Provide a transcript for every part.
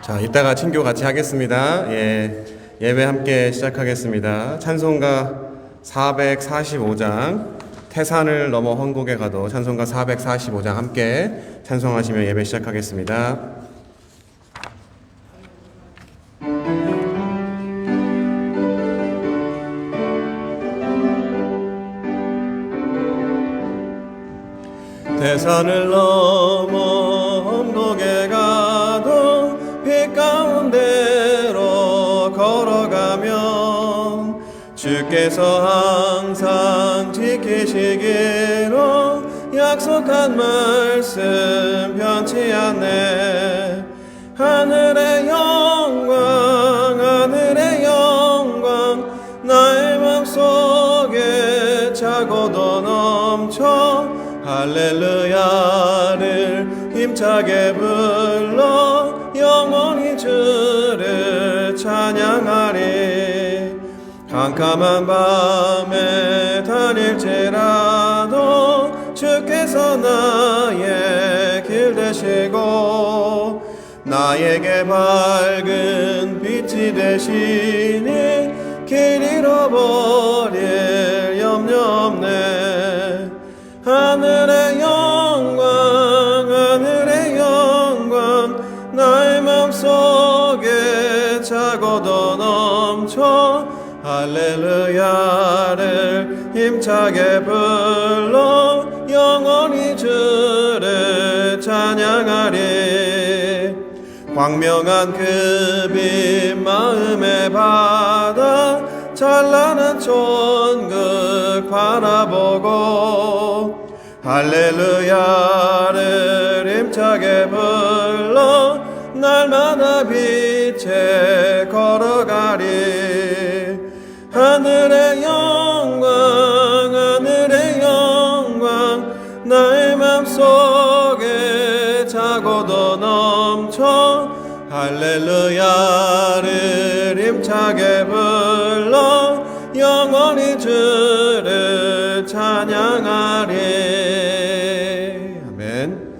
자, 이따가 친교 같이 하겠습니다. 예배 함께 시작하겠습니다. 찬송가 445장 태산을 넘어 헌곡에 가도 찬송가 445장 함께 찬송하시며 예배 시작하겠습니다. 태산을 넘어 헌곡에 가도 빛 가운데로 걸어가면 주께서 항상 지키시기로 약속한 말씀 변치 않네. 하늘의 영광 나의 맘속에 차고도 넘쳐 할렐루야를 힘차게 불러 영원히 주를 찬양하리. 캄캄한 밤에 다닐지라도 주께서 나의 길 되시고 나에게 밝은 빛이 되시니 길 잃어버릴 염려 없네. 하늘의 영광 나의 맘속에 차고도 넘쳐 할렐루야를 힘차게 불러 영원히 주를 찬양하리. 광명한 그 빛 마음에 받아 찬란한 천국 바라보고 할렐루야를 힘차게 불러 날마다 빛에 걸어가리. 하늘의 영광 나의 맘속에 차고도 넘쳐 할렐루야를 힘차게 불러 영원히 주를 찬양하리. 아멘.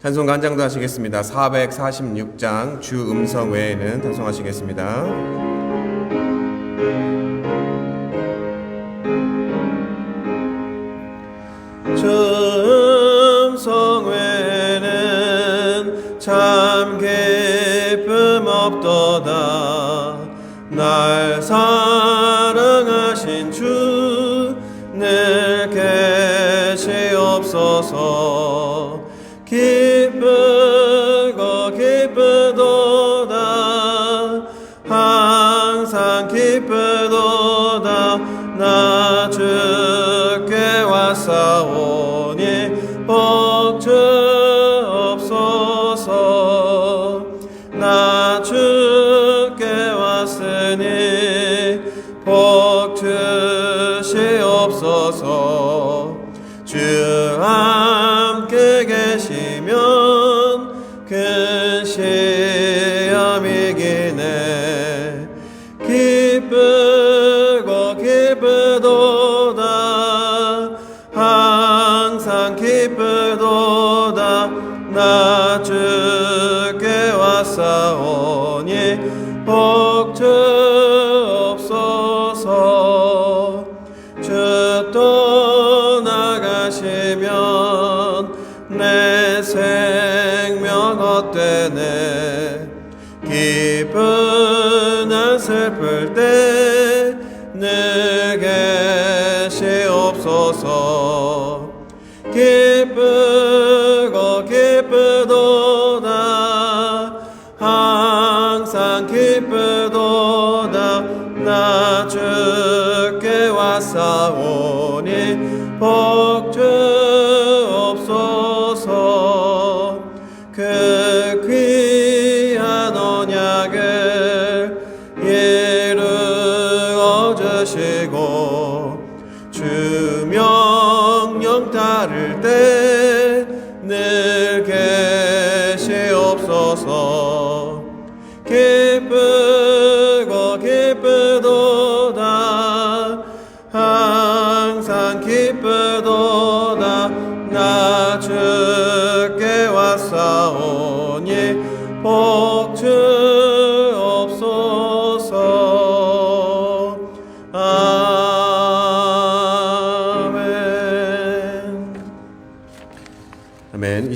찬송가 한 장도 하시겠습니다. 446장 주 음성 외에는 찬송하시겠습니다. 주 음성 외에는 참 기쁨 없도다. 날 사랑하신 주 늘 계시옵소서. 기쁘도다 항상 기쁘도다. 나 주께 왔사오니 복 주옵소서. 나 주께 왔으니 복 주시옵소서. 주 함께 계시면 큰 시험 이기네. 기쁘도다 항상 기쁘도다. 나 주께 왔사오니 복 주옵소서. 주 떠나가시면 내 생명 헛되네. 기쁘나 슬플 때 늘 계시옵소서. 기쁘도다 항상 기쁘도다. 나 주께 왔사오니 복 주옵소서. 그 귀한 언약을 이루어 주시고 주 명령 따를 때 늘 계시옵소서. 기쁘도다 항상 기쁘도다. 나 주께 왔사오니 복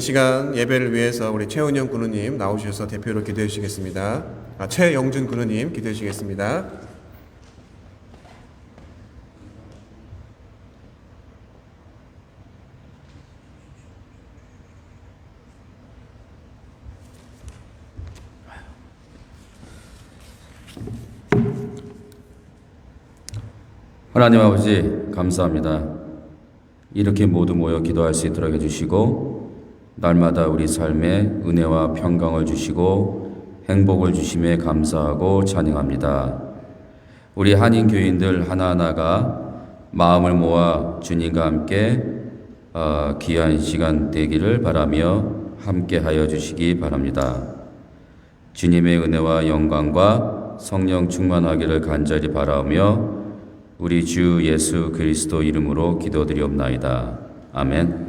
시간 예배를 위해서 우리 최은영 군우님 나오셔서 대표로 기도해 주시겠습니다. 최영준 군우님 기도해 주시겠습니다. 하나님 아버지 감사합니다. 이렇게 모두 모여 기도할 수 있도록 해주시고 날마다 우리 삶에 은혜와 평강을 주시고 행복을 주심에 감사하고 찬양합니다. 우리 한인 교인들 하나하나가 마음을 모아 주님과 함께 귀한 시간 되기를 바라며 함께 하여 주시기 바랍니다. 주님의 은혜와 영광과 성령 충만하기를 간절히 바라며 우리 주 예수 그리스도 이름으로 기도드리옵나이다. 아멘.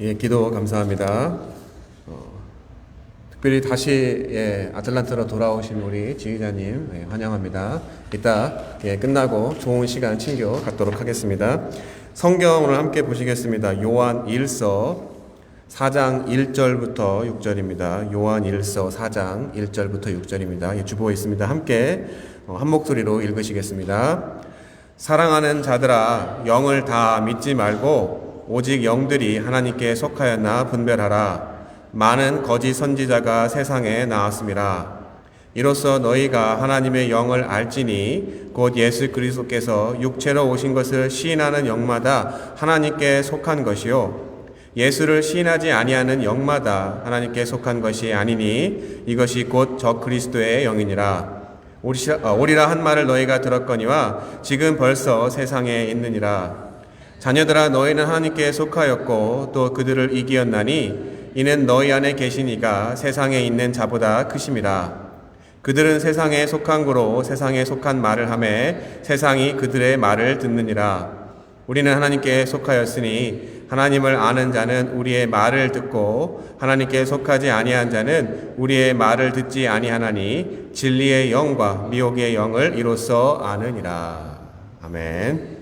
예, 기도 감사합니다. 특별히 다시 아틀란타로 돌아오신 우리 지휘자님 환영합니다. 이따 끝나고 좋은 시간 친교 갖도록 하겠습니다. 성경 오늘 함께 보시겠습니다. 요한 1서 4장 1절부터 6절입니다. 요한 1서 4장 1절부터 6절입니다. 주보에 있습니다. 함께 한 목소리로 읽으시겠습니다. 사랑하는 자들아, 영을 다 믿지 말고 오직 영들이 하나님께 속하였나 분별하라. 많은 거짓 선지자가 세상에 나왔습니다. 이로써 너희가 하나님의 영을 알지니 곧 예수 그리스도께서 육체로 오신 것을 시인하는 영마다 하나님께 속한 것이요 예수를 시인하지 아니하는 영마다 하나님께 속한 것이 아니니 이것이 곧 저 그리스도의 영이니라. 오리라 한 말을 너희가 들었거니와 지금 벌써 세상에 있느니라. 자녀들아, 너희는 하나님께 속하였고 또 그들을 이기었나니 이는 너희 안에 계신 이가 세상에 있는 자보다 크심이라. 그들은 세상에 속한 고로 세상에 속한 말을 하매 세상이 그들의 말을 듣느니라. 우리는 하나님께 속하였으니 하나님을 아는 자는 우리의 말을 듣고 하나님께 속하지 아니한 자는 우리의 말을 듣지 아니하나니 진리의 영과 미혹의 영을 이로써 아느니라. 아멘.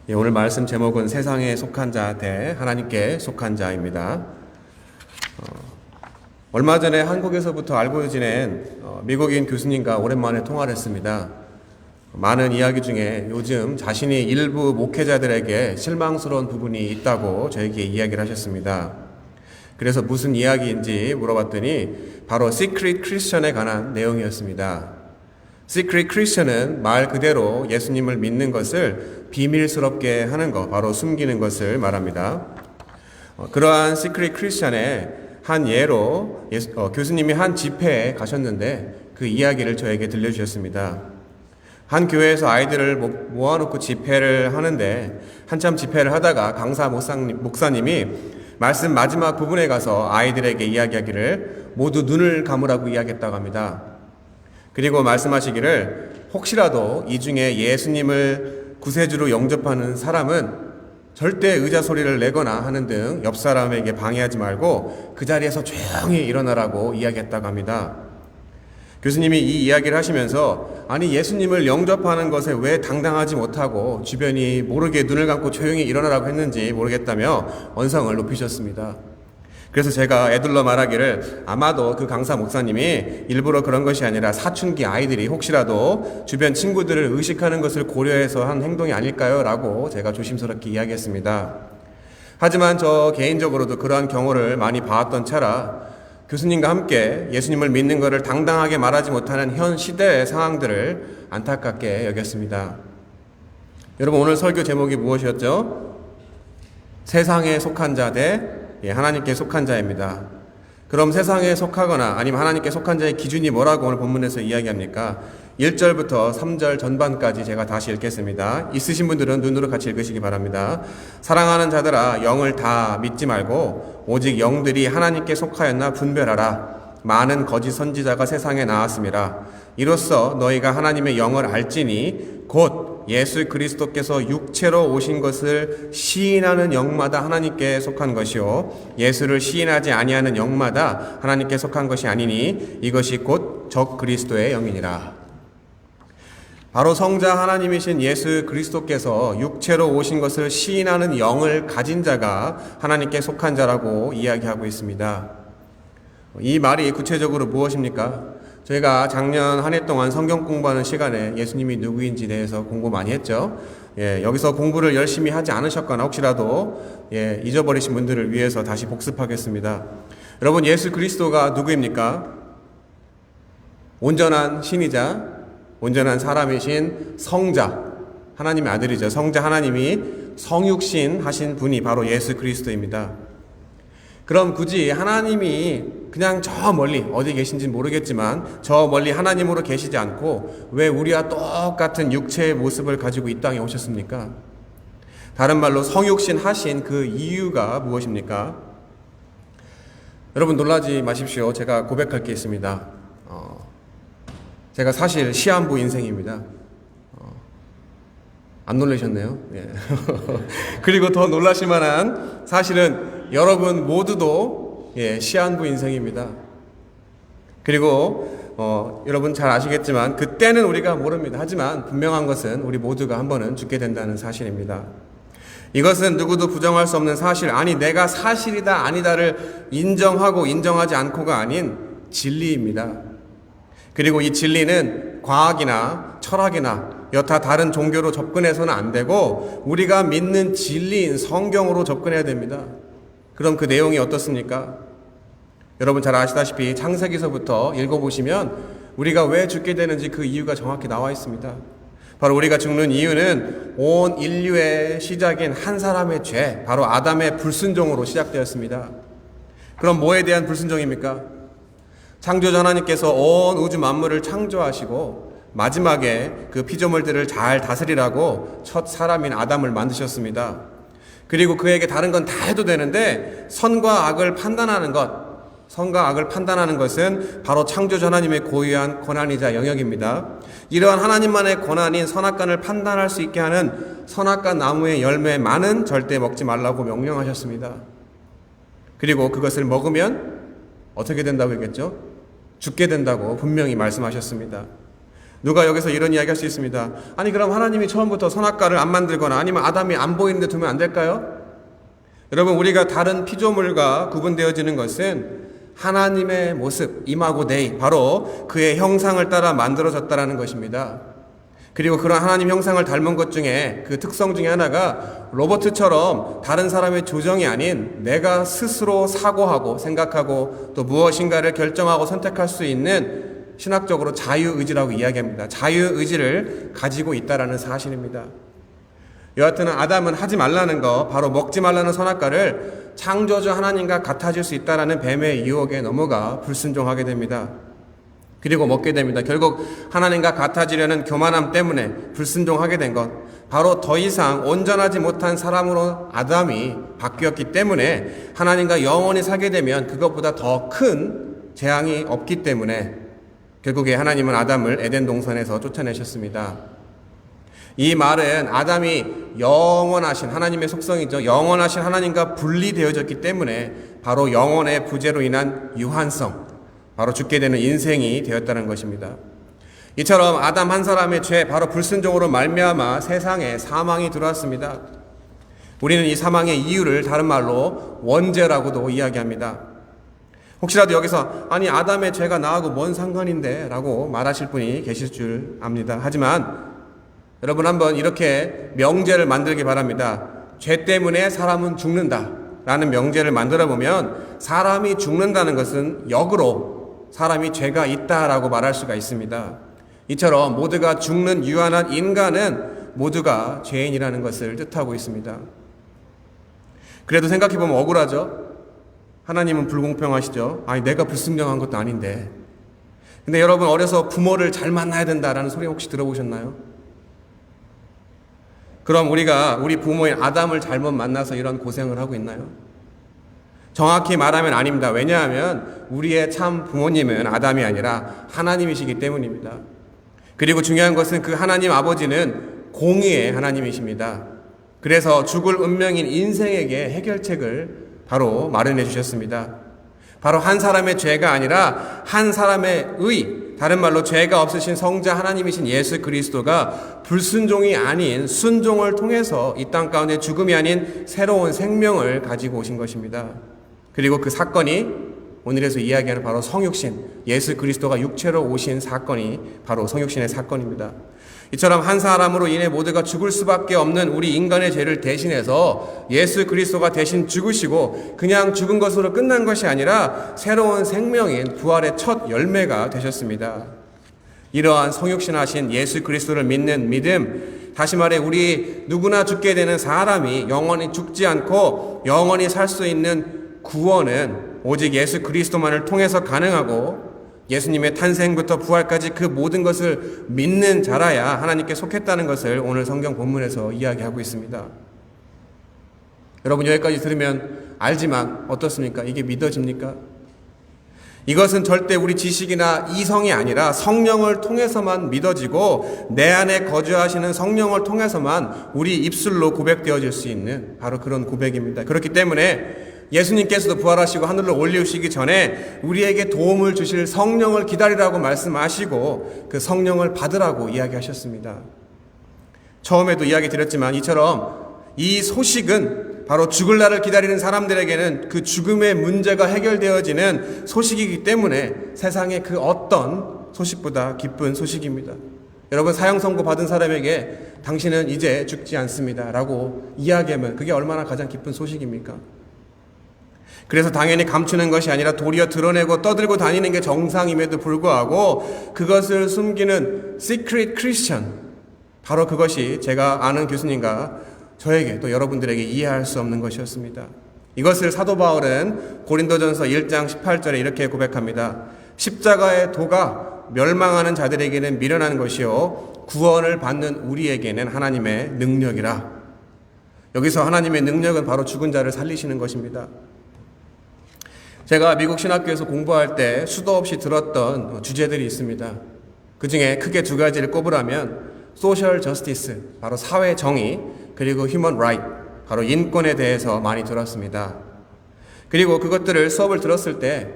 오늘 말씀 제목은 세상에 속한 자 대 하나님께 속한 자입니다. 얼마 전에 한국에서부터 알고 지낸 미국인 교수님과 오랜만에 통화를 했습니다. 많은 이야기 중에 요즘 자신이 일부 목회자들에게 실망스러운 부분이 있다고 저에게 이야기를 하셨습니다. 그래서 무슨 이야기인지 물어봤더니 바로 시크릿 크리스천에 관한 내용이었습니다. 시크릿 크리스천은 말 그대로 예수님을 믿는 것을 비밀스럽게 하는 것, 바로 숨기는 것을 말합니다. 그러한 시크릿 크리스천의 한 예로 교수님이 한 집회에 가셨는데 그 이야기를 저에게 들려주셨습니다. 한 교회에서 아이들을 모아놓고 집회를 하는데 한참 집회를 하다가 강사 목사님이 말씀 마지막 부분에 가서 아이들에게 이야기하기를 모두 눈을 감으라고 이야기했다고 합니다. 그리고 말씀하시기를 혹시라도 이 중에 예수님을 구세주로 영접하는 사람은 절대 의자 소리를 내거나 하는 등 옆 사람에게 방해하지 말고 그 자리에서 조용히 일어나라고 이야기했다고 합니다. 교수님이 이 이야기를 하시면서 아니 예수님을 영접하는 것에 왜 당당하지 못하고 주변이 모르게 눈을 감고 조용히 일어나라고 했는지 모르겠다며 언성을 높이셨습니다. 그래서 제가 애둘러 말하기를 아마도 그 강사 목사님이 일부러 그런 것이 아니라 사춘기 아이들이 혹시라도 주변 친구들을 의식하는 것을 고려해서 한 행동이 아닐까요? 라고 제가 조심스럽게 이야기했습니다. 하지만 저 개인적으로도 그러한 경우를 많이 봐왔던 차라 교수님과 함께 예수님을 믿는 것을 당당하게 말하지 못하는 현 시대의 상황들을 안타깝게 여겼습니다. 여러분 오늘 설교 제목이 무엇이었죠? 세상에 속한 자 대 하나님께 속한 자입니다. 그럼 세상에 속하거나 아니면 하나님께 속한 자의 기준이 뭐라고 오늘 본문에서 이야기합니까? 1절부터 3절 전반까지 제가 다시 읽겠습니다. 있으신 분들은 눈으로 같이 읽으시기 바랍니다. 사랑하는 자들아, 영을 다 믿지 말고 오직 영들이 하나님께 속하였나 분별하라. 많은 거짓 선지자가 세상에 나왔습니다. 이로써 너희가 하나님의 영을 알지니 곧 예수 그리스도께서 육체로 오신 것을 시인하는 영마다 하나님께 속한 것이요 예수를 시인하지 아니하는 영마다 하나님께 속한 것이 아니니 이것이 곧 적 그리스도의 영이니라. 바로 성자 하나님이신 예수 그리스도께서 육체로 오신 것을 시인하는 영을 가진 자가 하나님께 속한 자라고 이야기하고 있습니다. 이 말이 구체적으로 무엇입니까? 저희가 작년 한 해 동안 성경 공부하는 시간에 예수님이 누구인지 대해서 공부 많이 했죠. 여기서 공부를 열심히 하지 않으셨거나 혹시라도 잊어버리신 분들을 위해서 다시 복습하겠습니다. 여러분, 예수 그리스도가 누구입니까? 온전한 신이자 온전한 사람이신 성자, 하나님의 아들이죠. 성자 하나님이 성육신 하신 분이 바로 예수 그리스도입니다. 그럼 굳이 하나님이 그냥 저 멀리 어디 계신지 모르겠지만 저 멀리 하나님으로 계시지 않고 왜 우리와 똑같은 육체의 모습을 가지고 이 땅에 오셨습니까? 다른 말로 성육신 하신 그 이유가 무엇입니까? 여러분, 놀라지 마십시오. 제가 고백할 게 있습니다. 제가 사실 시한부 인생입니다. 안 놀라셨네요. 그리고 더 놀라실 만한 사실은 여러분 모두도 시한부 인생입니다. 그리고 여러분 잘 아시겠지만 그때는 우리가 모릅니다. 하지만 분명한 것은 우리 모두가 한 번은 죽게 된다는 사실입니다. 이것은 누구도 부정할 수 없는 사실, 아니 내가 사실이다 아니다를 인정하고 인정하지 않고가 아닌 진리입니다. 그리고 이 진리는 과학이나 철학이나 여타 다른 종교로 접근해서는 안 되고 우리가 믿는 진리인 성경으로 접근해야 됩니다. 그럼 그 내용이 어떻습니까? 여러분 잘 아시다시피 창세기서부터 읽어보시면 우리가 왜 죽게 되는지 그 이유가 정확히 나와 있습니다. 바로 우리가 죽는 이유는 온 인류의 시작인 한 사람의 죄, 바로 아담의 불순종으로 시작되었습니다. 그럼 뭐에 대한 불순종입니까? 창조주 하나님께서 온 우주 만물을 창조하시고 마지막에 그 피조물들을 잘 다스리라고 첫 사람인 아담을 만드셨습니다. 그리고 그에게 다른 건 다 해도 되는데 선과 악을 판단하는 것은 바로 창조주 하나님의 고유한 권한이자 영역입니다. 이러한 하나님만의 권한인 선악간을 판단할 수 있게 하는 선악간 나무의 열매만은 절대 먹지 말라고 명령하셨습니다. 그리고 그것을 먹으면 어떻게 된다고 했겠죠? 죽게 된다고 분명히 말씀하셨습니다. 누가 여기서 이런 이야기 할 수 있습니다. 아니 그럼 하나님이 처음부터 선악과를 안 만들거나 아니면 아담이 안 보이는데 두면 안 될까요? 여러분, 우리가 다른 피조물과 구분되어지는 것은 하나님의 모습, 이마고 데이, 바로 그의 형상을 따라 만들어졌다라는 것입니다. 그리고 그런 하나님 형상을 닮은 것 중에 그 특성 중에 하나가 로봇처럼 다른 사람의 조정이 아닌 내가 스스로 사고하고 생각하고 또 무엇인가를 결정하고 선택할 수 있는 신학적으로 자유의지라고 이야기합니다. 자유의지를 가지고 있다라는 사실입니다. 여하튼 아담은 하지 말라는 거, 바로 먹지 말라는 선악과를 창조주 하나님과 같아질 수 있다라는 뱀의 유혹에 넘어가 불순종하게 됩니다. 그리고 먹게 됩니다. 결국 하나님과 같아지려는 교만함 때문에 불순종하게 된 것, 바로 더 이상 온전하지 못한 사람으로 아담이 바뀌었기 때문에 하나님과 영원히 살게 되면 그것보다 더 큰 재앙이 없기 때문에 결국에 하나님은 아담을 에덴 동산에서 쫓아내셨습니다. 이 말은 아담이 영원하신 하나님의 속성이죠. 영원하신 하나님과 분리되어졌기 때문에 바로 영원의 부재로 인한 유한성, 바로 죽게 되는 인생이 되었다는 것입니다. 이처럼 아담 한 사람의 죄, 바로 불순종으로 말미암아 세상에 사망이 들어왔습니다. 우리는 이 사망의 이유를 다른 말로 원죄라고도 이야기합니다. 혹시라도 여기서 아니 아담의 죄가 나하고 뭔 상관인데 라고 말하실 분이 계실 줄 압니다. 하지만 여러분 한번 이렇게 명제를 만들기 바랍니다. 죄 때문에 사람은 죽는다 라는 명제를 만들어 보면 사람이 죽는다는 것은 역으로 사람이 죄가 있다라고 말할 수가 있습니다. 이처럼 모두가 죽는 유한한 인간은 모두가 죄인이라는 것을 뜻하고 있습니다. 그래도 생각해보면 억울하죠? 하나님은 불공평하시죠? 아니 내가 불순종한 것도 아닌데. 근데 여러분 어려서 부모를 잘 만나야 된다라는 소리 혹시 들어보셨나요? 그럼 우리가 우리 부모인 아담을 잘못 만나서 이런 고생을 하고 있나요? 정확히 말하면 아닙니다. 왜냐하면 우리의 참 부모님은 아담이 아니라 하나님이시기 때문입니다. 그리고 중요한 것은 그 하나님 아버지는 공의의 하나님이십니다. 그래서 죽을 운명인 인생에게 해결책을 바로 마련해 주셨습니다. 바로 한 사람의 죄가 아니라 한 사람의 의, 다른 말로 죄가 없으신 성자 하나님이신 예수 그리스도가 불순종이 아닌 순종을 통해서 이 땅 가운데 죽음이 아닌 새로운 생명을 가지고 오신 것입니다. 그리고 그 사건이 오늘에서 이야기하는 바로 성육신, 예수 그리스도가 육체로 오신 사건이 바로 성육신의 사건입니다. 이처럼 한 사람으로 인해 모두가 죽을 수밖에 없는 우리 인간의 죄를 대신해서 예수 그리스도가 대신 죽으시고 그냥 죽은 것으로 끝난 것이 아니라 새로운 생명인 부활의 첫 열매가 되셨습니다. 이러한 성육신하신 예수 그리스도를 믿는 믿음, 다시 말해 우리 누구나 죽게 되는 사람이 영원히 죽지 않고 영원히 살 수 있는 구원은 오직 예수 그리스도만을 통해서 가능하고 예수님의 탄생부터 부활까지 그 모든 것을 믿는 자라야 하나님께 속했다는 것을 오늘 성경 본문에서 이야기하고 있습니다. 여러분 여기까지 들으면 알지만 어떻습니까? 이게 믿어집니까? 이것은 절대 우리 지식이나 이성이 아니라 성령을 통해서만 믿어지고 내 안에 거주하시는 성령을 통해서만 우리 입술로 고백되어질 수 있는 바로 그런 고백입니다. 그렇기 때문에 예수님께서도 부활하시고 하늘로 올리시기 전에 우리에게 도움을 주실 성령을 기다리라고 말씀하시고 그 성령을 받으라고 이야기하셨습니다. 처음에도 이야기 드렸지만 이처럼 이 소식은 바로 죽을 날을 기다리는 사람들에게는 그 죽음의 문제가 해결되어지는 소식이기 때문에 세상의 그 어떤 소식보다 기쁜 소식입니다. 여러분 사형 선고 받은 사람에게 당신은 이제 죽지 않습니다 라고 이야기하면 그게 얼마나 가장 기쁜 소식입니까? 그래서 당연히 감추는 것이 아니라 도리어 드러내고 떠들고 다니는 게 정상임에도 불구하고 그것을 숨기는 Secret Christian, 바로 그것이 제가 아는 교수님과 저에게 또 여러분들에게 이해할 수 없는 것이었습니다. 이것을 사도 바울은 고린도전서 1장 18절에 이렇게 고백합니다. 십자가의 도가 멸망하는 자들에게는 미련한 것이요 구원을 받는 우리에게는 하나님의 능력이라. 여기서 하나님의 능력은 바로 죽은 자를 살리시는 것입니다. 제가 미국 신학교에서 공부할 때 수도 없이 들었던 주제들이 있습니다. 그 중에 크게 두 가지를 꼽으라면 소셜 저스티스, 바로 사회 정의, 그리고 휴먼 라이트, 바로 인권에 대해서 많이 들었습니다. 그리고 그것들을 수업을 들었을 때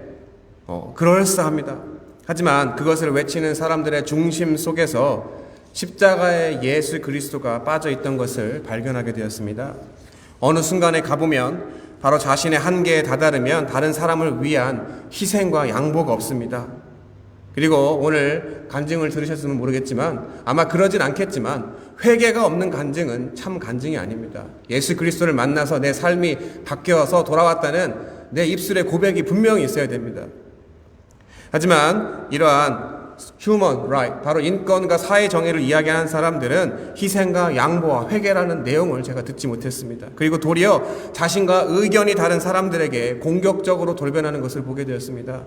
그럴싸합니다. 하지만 그것을 외치는 사람들의 중심 속에서 십자가의 예수 그리스도가 빠져 있던 것을 발견하게 되었습니다. 어느 순간에 가보면 바로 자신의 한계에 다다르면 다른 사람을 위한 희생과 양보가 없습니다. 그리고 오늘 간증을 들으셨으면 모르겠지만 아마 그러진 않겠지만 회개가 없는 간증은 참 간증이 아닙니다. 예수 그리스도를 만나서 내 삶이 바뀌어서 돌아왔다는 내 입술의 고백이 분명히 있어야 됩니다. 하지만 이러한 휴먼 라이트, 바로 인권과 사회 정의를 이야기하는 사람들은 희생과 양보와 회개라는 내용을 제가 듣지 못했습니다. 그리고 도리어 자신과 의견이 다른 사람들에게 공격적으로 돌변하는 것을 보게 되었습니다.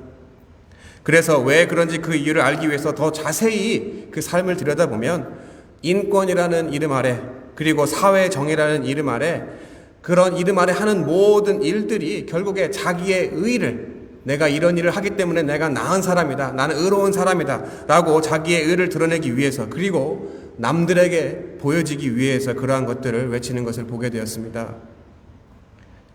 그래서 왜 그런지 그 이유를 알기 위해서 더 자세히 그 삶을 들여다보면 인권이라는 이름 아래, 그리고 사회 정의라는 이름 아래, 그런 이름 아래 하는 모든 일들이 결국에 자기의 의를, 내가 이런 일을 하기 때문에 내가 나은 사람이다, 나는 의로운 사람이다 라고 자기의 의를 드러내기 위해서, 그리고 남들에게 보여지기 위해서 그러한 것들을 외치는 것을 보게 되었습니다.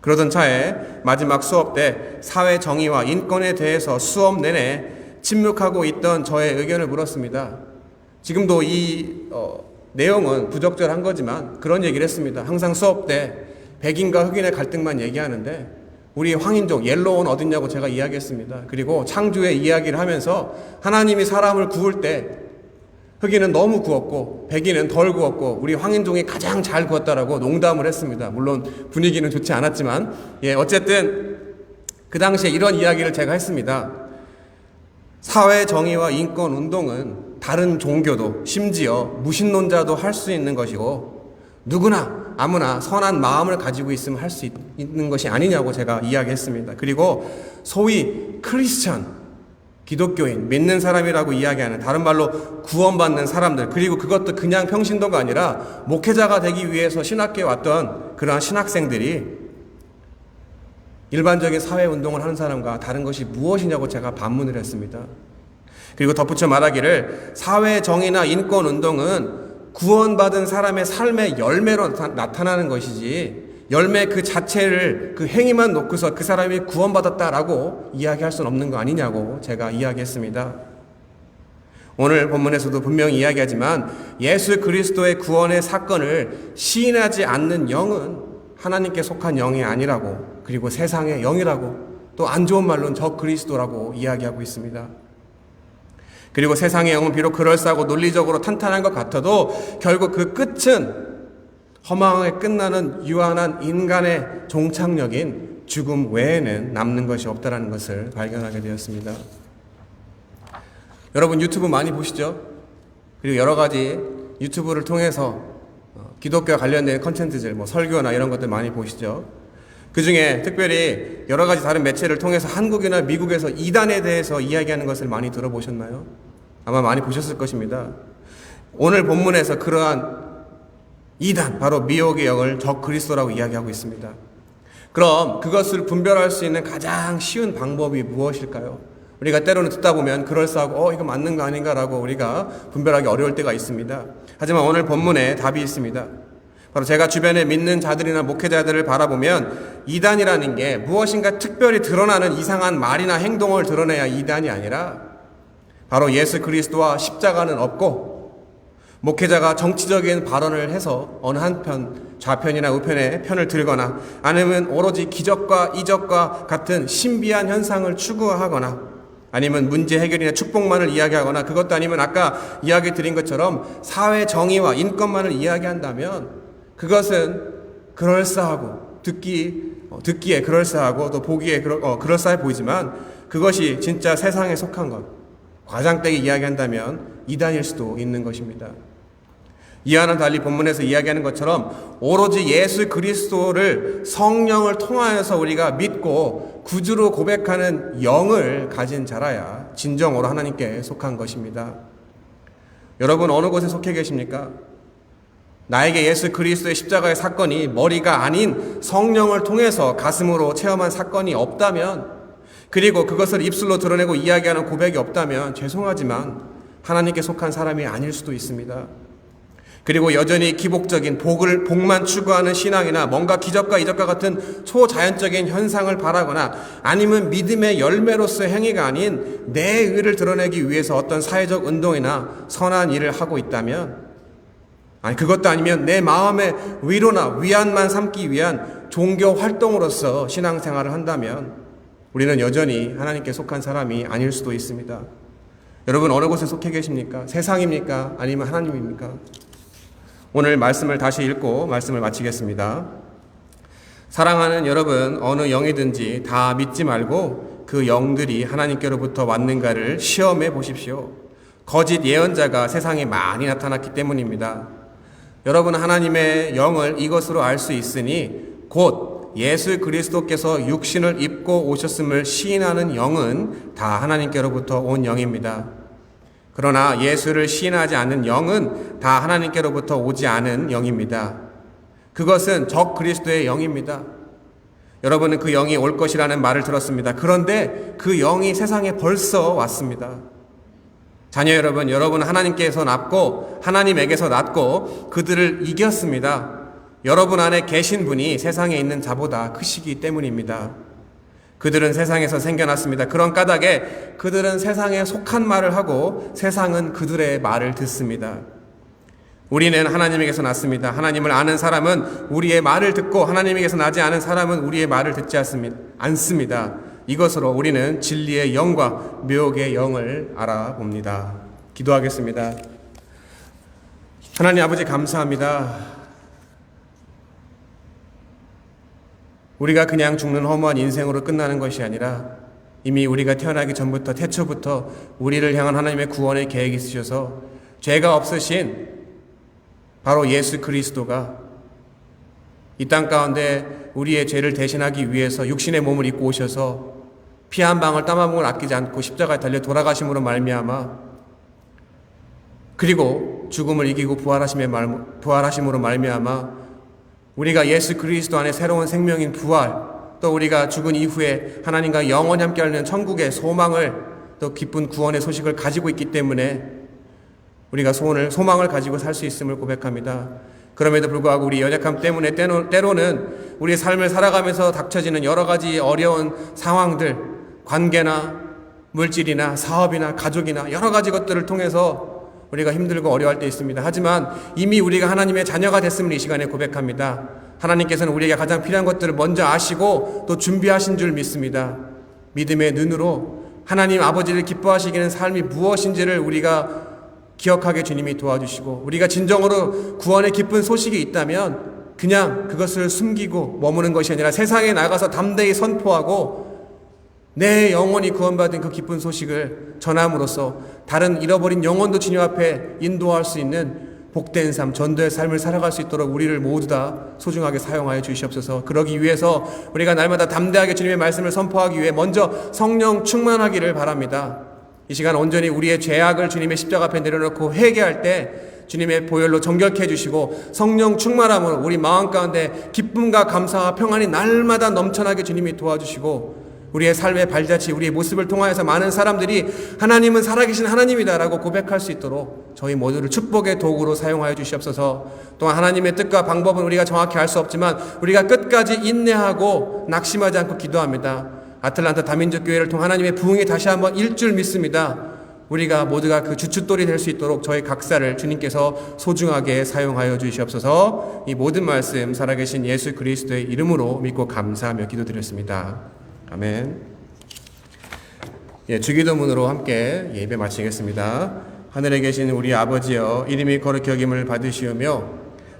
그러던 차에 마지막 수업 때 사회 정의와 인권에 대해서 수업 내내 침묵하고 있던 저의 의견을 물었습니다. 지금도 이 내용은 부적절한 거지만 그런 얘기를 했습니다. 항상 수업 때 백인과 흑인의 갈등만 얘기하는데 우리 황인족, 옐로우는 어딨냐고 제가 이야기했습니다. 그리고 창조의 이야기를 하면서 하나님이 사람을 구울 때 흑인은 너무 구웠고 백인은 덜 구웠고 우리 황인종이 가장 잘 구웠다라고 농담을 했습니다. 물론 분위기는 좋지 않았지만 어쨌든 그 당시에 이런 이야기를 제가 했습니다. 사회 정의와 인권 운동은 다른 종교도 심지어 무신론자도 할 수 있는 것이고 누구나 아무나 선한 마음을 가지고 있으면 할 수 있는 것이 아니냐고 제가 이야기했습니다. 그리고 소위 크리스천, 기독교인, 믿는 사람이라고 이야기하는, 다른 말로 구원받는 사람들, 그리고 그것도 그냥 평신도가 아니라 목회자가 되기 위해서 신학교에 왔던 그러한 신학생들이 일반적인 사회운동을 하는 사람과 다른 것이 무엇이냐고 제가 반문을 했습니다. 그리고 덧붙여 말하기를 사회 정의나 인권 운동은 구원받은 사람의 삶의 열매로 나타나는 것이지 열매 그 자체를, 그 행위만 놓고서 그 사람이 구원받았다라고 이야기할 수는 없는 거 아니냐고 제가 이야기했습니다. 오늘 본문에서도 분명히 이야기하지만 예수 그리스도의 구원의 사건을 시인하지 않는 영은 하나님께 속한 영이 아니라고, 그리고 세상의 영이라고, 또 안 좋은 말로는 적 그리스도라고 이야기하고 있습니다. 그리고 세상의 영은 비록 그럴싸하고 논리적으로 탄탄한 것 같아도 결국 그 끝은 허망하게 끝나는 유한한 인간의 종착역인 죽음 외에는 남는 것이 없다는 것을 발견하게 되었습니다. 여러분 유튜브 많이 보시죠? 그리고 여러 가지 유튜브를 통해서 기독교와 관련된 컨텐츠들, 설교나 이런 것들 많이 보시죠? 그 중에 특별히 여러 가지 다른 매체를 통해서 한국이나 미국에서 이단에 대해서 이야기하는 것을 많이 들어보셨나요? 아마 많이 보셨을 것입니다. 오늘 본문에서 그러한 이단, 바로 미혹의 영을 적 그리스도라고 이야기하고 있습니다. 그럼 그것을 분별할 수 있는 가장 쉬운 방법이 무엇일까요? 우리가 때로는 듣다 보면 그럴싸하고 이거 맞는 거 아닌가라고 우리가 분별하기 어려울 때가 있습니다. 하지만 오늘 본문에 답이 있습니다. 바로 제가 주변에 믿는 자들이나 목회자들을 바라보면 이단이라는 게 무엇인가 특별히 드러나는 이상한 말이나 행동을 드러내야 이단이 아니라 바로 예수 그리스도와 십자가는 없고, 목회자가 정치적인 발언을 해서 어느 한편, 좌편이나 우편의 편을 들거나 아니면 오로지 기적과 이적과 같은 신비한 현상을 추구하거나 아니면 문제 해결이나 축복만을 이야기하거나, 그것도 아니면 아까 이야기 드린 것처럼 사회 정의와 인권만을 이야기한다면 그것은 그럴싸하고 듣기에 그럴싸하고 또 보기에 그럴싸해 보이지만 그것이 진짜 세상에 속한 것, 과장되게 이야기한다면 이단일 수도 있는 것입니다. 이와는 달리 본문에서 이야기하는 것처럼 오로지 예수 그리스도를 성령을 통하여서 우리가 믿고 구주로 고백하는 영을 가진 자라야 진정으로 하나님께 속한 것입니다. 여러분 어느 곳에 속해 계십니까? 나에게 예수 그리스도의 십자가의 사건이 머리가 아닌 성령을 통해서 가슴으로 체험한 사건이 없다면, 그리고 그것을 입술로 드러내고 이야기하는 고백이 없다면 죄송하지만 하나님께 속한 사람이 아닐 수도 있습니다. 그리고 여전히 기복적인 복만 추구하는 신앙이나 뭔가 기적과 이적과 같은 초자연적인 현상을 바라거나 아니면 믿음의 열매로서의 행위가 아닌 내 의를 드러내기 위해서 어떤 사회적 운동이나 선한 일을 하고 있다면, 그것도 아니면 내 마음의 위로나 위안만 삼기 위한 종교 활동으로서 신앙생활을 한다면 우리는 여전히 하나님께 속한 사람이 아닐 수도 있습니다. 여러분 어느 곳에 속해 계십니까? 세상입니까? 아니면 하나님입니까? 오늘 말씀을 다시 읽고 말씀을 마치겠습니다. 사랑하는 여러분, 어느 영이든지 다 믿지 말고 그 영들이 하나님께로부터 왔는가를 시험해 보십시오. 거짓 예언자가 세상에 많이 나타났기 때문입니다. 여러분 하나님의 영을 이것으로 알 수 있으니 곧 예수 그리스도께서 육신을 입고 오셨음을 시인하는 영은 다 하나님께로부터 온 영입니다. 그러나 예수를 시인하지 않는 영은 다 하나님께로부터 오지 않은 영입니다. 그것은 적 그리스도의 영입니다. 여러분은 그 영이 올 것이라는 말을 들었습니다. 그런데 그 영이 세상에 벌써 왔습니다. 자녀 여러분, 여러분은 하나님께서 낳고 하나님에게서 낳고 그들을 이겼습니다. 여러분 안에 계신 분이 세상에 있는 자보다 크시기 때문입니다. 그들은 세상에서 생겨났습니다. 그런 까닭에 그들은 세상에 속한 말을 하고 세상은 그들의 말을 듣습니다. 우리는 하나님에게서 났습니다. 하나님을 아는 사람은 우리의 말을 듣고 하나님에게서 나지 않은 사람은 우리의 말을 듣지 않습니다. 이것으로 우리는 진리의 영과 묘의 영을 알아봅니다. 기도하겠습니다. 하나님 아버지 감사합니다. 우리가 그냥 죽는 허무한 인생으로 끝나는 것이 아니라 이미 우리가 태어나기 전부터 태초부터 우리를 향한 하나님의 구원의 계획이 있으셔서 죄가 없으신 바로 예수 그리스도가 이 땅 가운데 우리의 죄를 대신하기 위해서 육신의 몸을 입고 오셔서 피 한 방울 땀 한 방울 아끼지 않고 십자가에 달려 돌아가심으로 말미암아, 그리고 죽음을 이기고 부활하심으로 말미암아 우리가 예수 그리스도 안에 새로운 생명인 부활, 또 우리가 죽은 이후에 하나님과 영원히 함께하는 천국의 소망을, 또 기쁜 구원의 소식을 가지고 있기 때문에 우리가 소망을 가지고 살 수 있음을 고백합니다. 그럼에도 불구하고 우리 연약함 때문에 때로는 우리의 삶을 살아가면서 닥쳐지는 여러 가지 어려운 상황들, 관계나 물질이나 사업이나 가족이나 여러 가지 것들을 통해서 우리가 힘들고 어려워할 때 있습니다. 하지만 이미 우리가 하나님의 자녀가 됐음을 이 시간에 고백합니다. 하나님께서는 우리에게 가장 필요한 것들을 먼저 아시고 또 준비하신 줄 믿습니다. 믿음의 눈으로 하나님 아버지를 기뻐하시기는 삶이 무엇인지를 우리가 기억하게 주님이 도와주시고, 우리가 진정으로 구원의 기쁜 소식이 있다면 그냥 그것을 숨기고 머무는 것이 아니라 세상에 나가서 담대히 선포하고 내 영혼이 구원받은 그 기쁜 소식을 전함으로써 다른 잃어버린 영혼도 주님 앞에 인도할 수 있는 복된 삶, 전도의 삶을 살아갈 수 있도록 우리를 모두 다 소중하게 사용하여 주시옵소서. 그러기 위해서 우리가 날마다 담대하게 주님의 말씀을 선포하기 위해 먼저 성령 충만하기를 바랍니다. 이 시간 온전히 우리의 죄악을 주님의 십자가 앞에 내려놓고 회개할 때 주님의 보혈로 정결케 해주시고 성령 충만함으로 우리 마음 가운데 기쁨과 감사와 평안이 날마다 넘쳐나게 주님이 도와주시고, 우리의 삶의 발자취, 우리의 모습을 통하여서 많은 사람들이 하나님은 살아계신 하나님이다라고 고백할 수 있도록 저희 모두를 축복의 도구로 사용하여 주시옵소서. 또한 하나님의 뜻과 방법은 우리가 정확히 알 수 없지만 우리가 끝까지 인내하고 낙심하지 않고 기도합니다. 아틀란타 다민족 교회를 통해 하나님의 부흥이 다시 한번 일 줄 믿습니다. 우리가 모두가 그 주춧돌이 될 수 있도록 저희 각자를 주님께서 소중하게 사용하여 주시옵소서. 이 모든 말씀 살아계신 예수 그리스도의 이름으로 믿고 감사하며 기도드렸습니다. 아멘. 주기도문으로 함께 예배 마치겠습니다. 하늘에 계신 우리 아버지여, 이름이 거룩히 여김을 받으시오며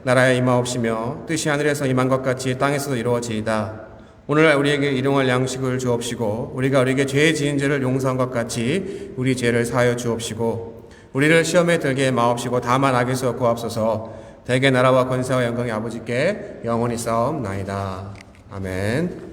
나라에 임하옵시며 뜻이 하늘에서 임한 것 같이 땅에서도 이루어지이다. 오늘날 우리에게 일용할 양식을 주옵시고 우리가 우리에게 죄 지은 죄를 용서한 것 같이 우리 죄를 사하여 주옵시고 우리를 시험에 들게 마옵시고 다만 악에서 구하옵소서. 대개 나라와 권세와 영광이 아버지께 영원히 싸움나이다. 아멘.